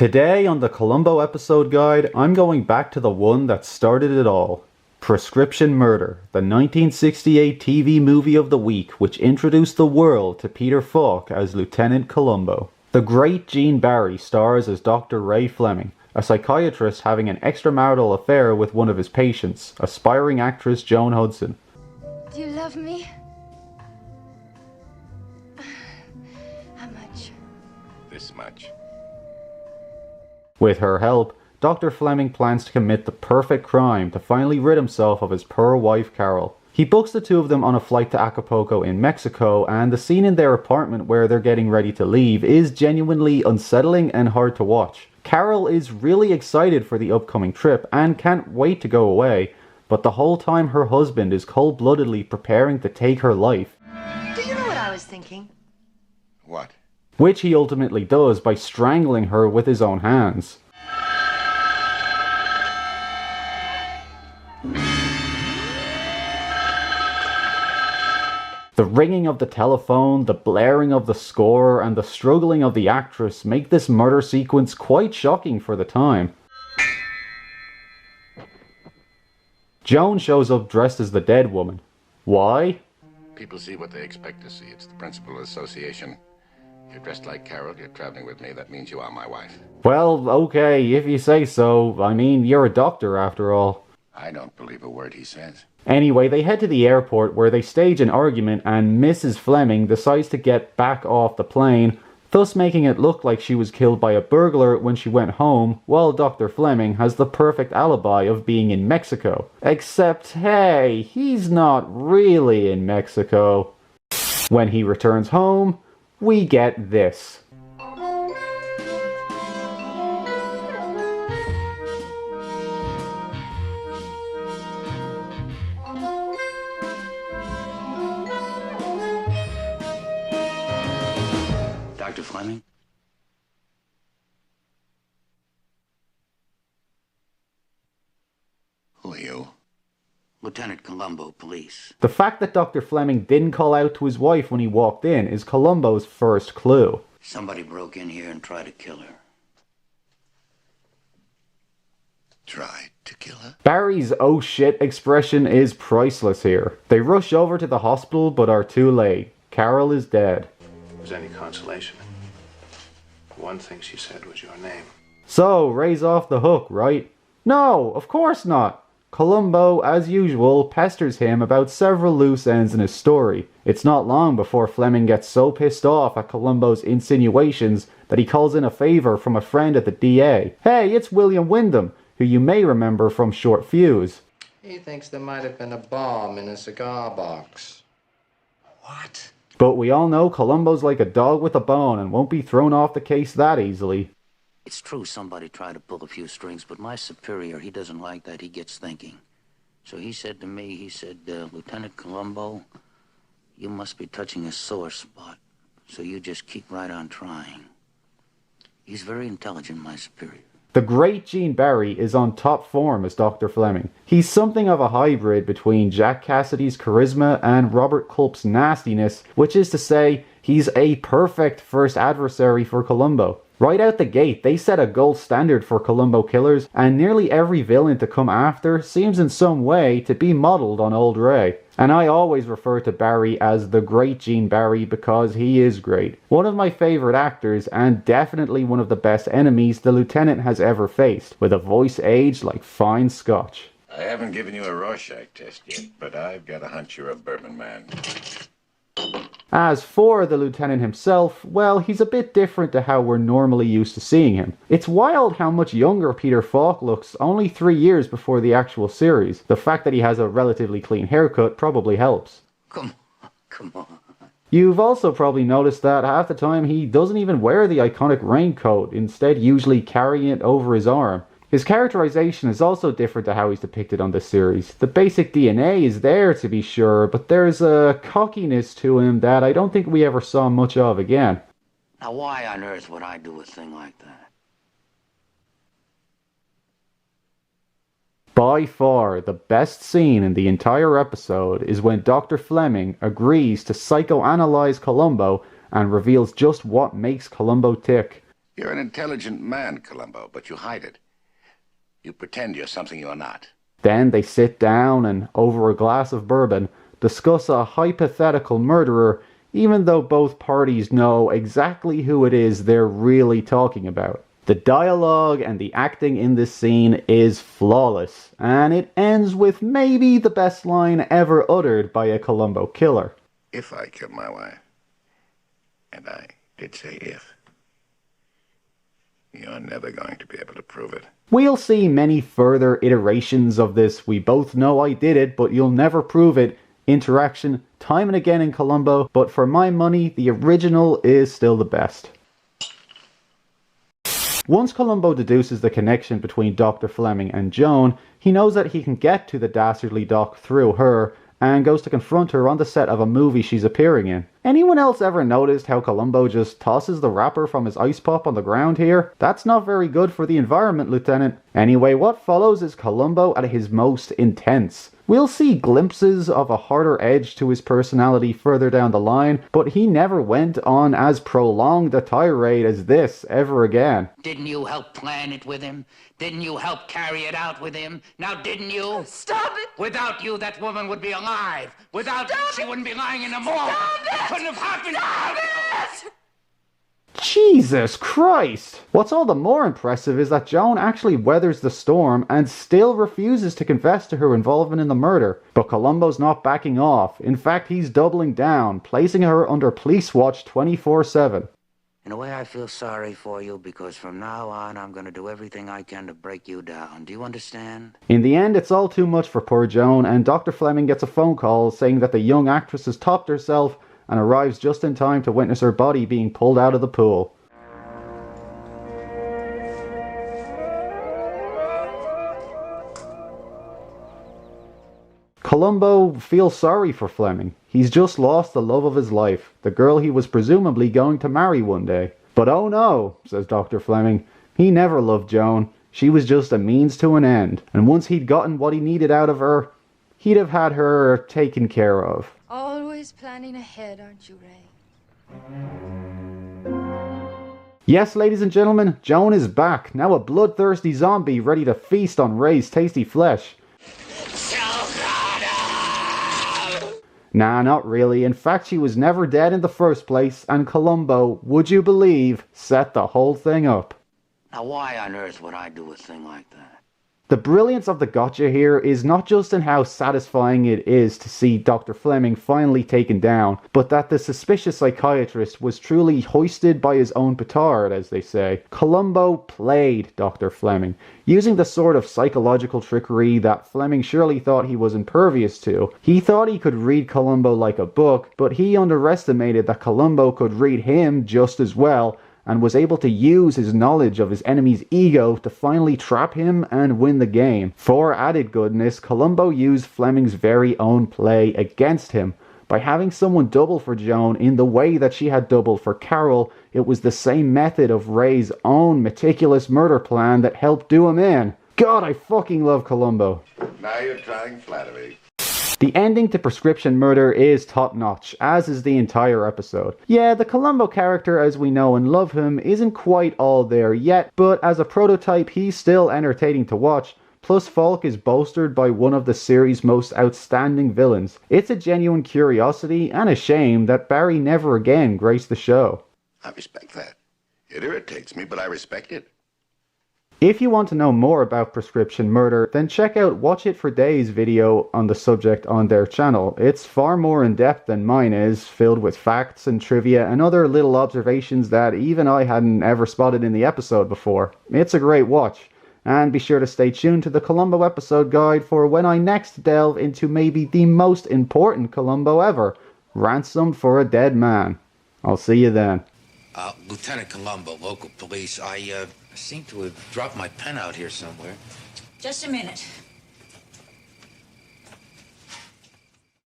Today on the Columbo episode guide, I'm going back to the one that started it all. Prescription Murder, the 1968 TV movie of the week which introduced the world to Peter Falk as Lieutenant Columbo. The great Gene Barry stars as Dr. Ray Fleming, a psychiatrist having an extramarital affair with one of his patients, aspiring actress Joan Hudson. Do you love me? How much? This much. With her help, Dr. Fleming plans to commit the perfect crime to finally rid himself of his poor wife Carol. He books the two of them on a flight to Acapulco in Mexico, and the scene in their apartment where they're getting ready to leave is genuinely unsettling and hard to watch. Carol is really excited for the upcoming trip and can't wait to go away, but the whole time her husband is cold-bloodedly preparing to take her life. Do you know what I was thinking? What? Which he ultimately does by strangling her with his own hands. The ringing of the telephone, the blaring of the score, and the struggling of the actress make this murder sequence quite shocking for the time. Joan shows up dressed as the dead woman. Why? People see what they expect to see. It's the principle of association. You're dressed like Carol, you're traveling with me, that means you are my wife. Well, okay, if you say so. I mean, you're a doctor after all. I don't believe a word he says. Anyway, they head to the airport where they stage an argument and Mrs. Fleming decides to get back off the plane, thus making it look like she was killed by a burglar when she went home, while Dr. Fleming has the perfect alibi of being in Mexico. Except, hey, he's not really in Mexico. When he returns home, we get this. Dr. Fleming? Who are you? Lieutenant Columbo, police. The fact that Dr. Fleming didn't call out to his wife when he walked in is Columbo's first clue. Somebody broke in here and tried to kill her. Tried to kill her? Barry's "oh shit" expression is priceless here. They rush over to the hospital but are too late. Carol is dead. If there's any consolation, one thing she said was your name. So, Ray's off the hook, right? No, of course not. Columbo, as usual, pesters him about several loose ends in his story. It's not long before Fleming gets so pissed off at Columbo's insinuations that he calls in a favor from a friend at the DA. Hey, it's William Wyndham, who you may remember from Short Fuse. He thinks there might have been a bomb in a cigar box. What? But we all know Columbo's like a dog with a bone and won't be thrown off the case that easily. It's true somebody tried to pull a few strings, but my superior, he doesn't like that. He gets thinking. So he said to me, Lieutenant Columbo, you must be touching a sore spot. So you just keep right on trying. He's very intelligent, my superior. The great Gene Barry is on top form as Dr. Fleming. He's something of a hybrid between Jack Cassidy's charisma and Robert Culp's nastiness, which is to say, he's a perfect first adversary for Columbo. Right out the gate, they set a gold standard for Columbo killers, and nearly every villain to come after seems in some way to be modelled on old Ray. And I always refer to Barry as the great Gene Barry because he is great. One of my favourite actors, and definitely one of the best enemies the Lieutenant has ever faced, with a voice aged like fine scotch. I haven't given you a Rorschach test yet, but I've got a hunch you're a bourbon man. As for the Lieutenant himself, well, he's a bit different to how we're normally used to seeing him. It's wild how much younger Peter Falk looks only 3 years before the actual series. The fact that he has a relatively clean haircut probably helps. Come on. You've also probably noticed that half the time he doesn't even wear the iconic raincoat, instead usually carrying it over his arm. His characterization is also different to how he's depicted on this series. The basic DNA is there to be sure, but there's a cockiness to him that I don't think we ever saw much of again. Now why on earth would I do a thing like that? By far, the best scene in the entire episode is when Dr. Fleming agrees to psychoanalyze Columbo and reveals just what makes Columbo tick. You're an intelligent man, Columbo, but you hide it. You pretend you're something you're not. Then they sit down and, over a glass of bourbon, discuss a hypothetical murderer, even though both parties know exactly who it is they're really talking about. The dialogue and the acting in this scene is flawless, and it ends with maybe the best line ever uttered by a Columbo killer. If I killed my wife, and I did say if, you're never going to be able to prove it. We'll see many further iterations of this "we both know I did it, but you'll never prove it" interaction time and again in Columbo, but for my money, the original is still the best. Once Columbo deduces the connection between Dr. Fleming and Joan, he knows that he can get to the dastardly doc through her, and goes to confront her on the set of a movie she's appearing in. Anyone else ever noticed how Columbo just tosses the wrapper from his ice pop on the ground here? That's not very good for the environment, Lieutenant. Anyway, what follows is Columbo at his most intense. We'll see glimpses of a harder edge to his personality further down the line, but he never went on as prolonged a tirade as this ever again. Didn't you help plan it with him? Didn't you help carry it out with him? Now didn't you? Stop it! Without you, that woman would be alive. Without you, she wouldn't be lying in the morgue. Stop it! It couldn't have happened. Stop it! Jesus Christ! What's all the more impressive is that Joan actually weathers the storm and still refuses to confess to her involvement in the murder. But Columbo's not backing off. In fact, he's doubling down, placing her under police watch 24/7. In a way, I feel sorry for you because from now on, I'm going to do everything I can to break you down. Do you understand? In the end, it's all too much for poor Joan, and Dr. Fleming gets a phone call saying that the young actress has topped herself and arrives just in time to witness her body being pulled out of the pool. Columbo feels sorry for Fleming. He's just lost the love of his life, the girl he was presumably going to marry one day. But oh no, says Dr. Fleming, he never loved Joan. She was just a means to an end, and once he'd gotten what he needed out of her, he'd have had her taken care of. Always planning ahead, aren't you, Ray? Yes, ladies and gentlemen, Joan is back, now a bloodthirsty zombie ready to feast on Ray's tasty flesh. Nah, not really. In fact, she was never dead in the first place, and Columbo, would you believe, set the whole thing up. Now, why on earth would I do a thing like that? The brilliance of the gotcha here is not just in how satisfying it is to see Dr. Fleming finally taken down, but that the suspicious psychiatrist was truly hoisted by his own petard, as they say. Columbo played Dr. Fleming, using the sort of psychological trickery that Fleming surely thought he was impervious to. He thought he could read Columbo like a book, but he underestimated that Columbo could read him just as well, and was able to use his knowledge of his enemy's ego to finally trap him and win the game. For added goodness, Columbo used Fleming's very own play against him. By having someone double for Joan in the way that she had doubled for Carol, it was the same method of Ray's own meticulous murder plan that helped do him in. God, I fucking love Columbo. Now you're trying flattery. The ending to Prescription Murder is top-notch, as is the entire episode. Yeah, the Columbo character as we know and love him isn't quite all there yet, but as a prototype he's still entertaining to watch, plus Falk is bolstered by one of the series' most outstanding villains. It's a genuine curiosity and a shame that Barry never again graced the show. I respect that. It irritates me, but I respect it. If you want to know more about Prescription Murder, then check out Watch It for Days video on the subject on their channel. It's far more in-depth than mine is, filled with facts and trivia and other little observations that even I hadn't ever spotted in the episode before. It's a great watch. And be sure to stay tuned to the Columbo episode guide for when I next delve into maybe the most important Columbo ever, Ransom for a Dead Man. I'll see you then. Lieutenant Columbo, local police. I seem to have dropped my pen out here somewhere. Just a minute.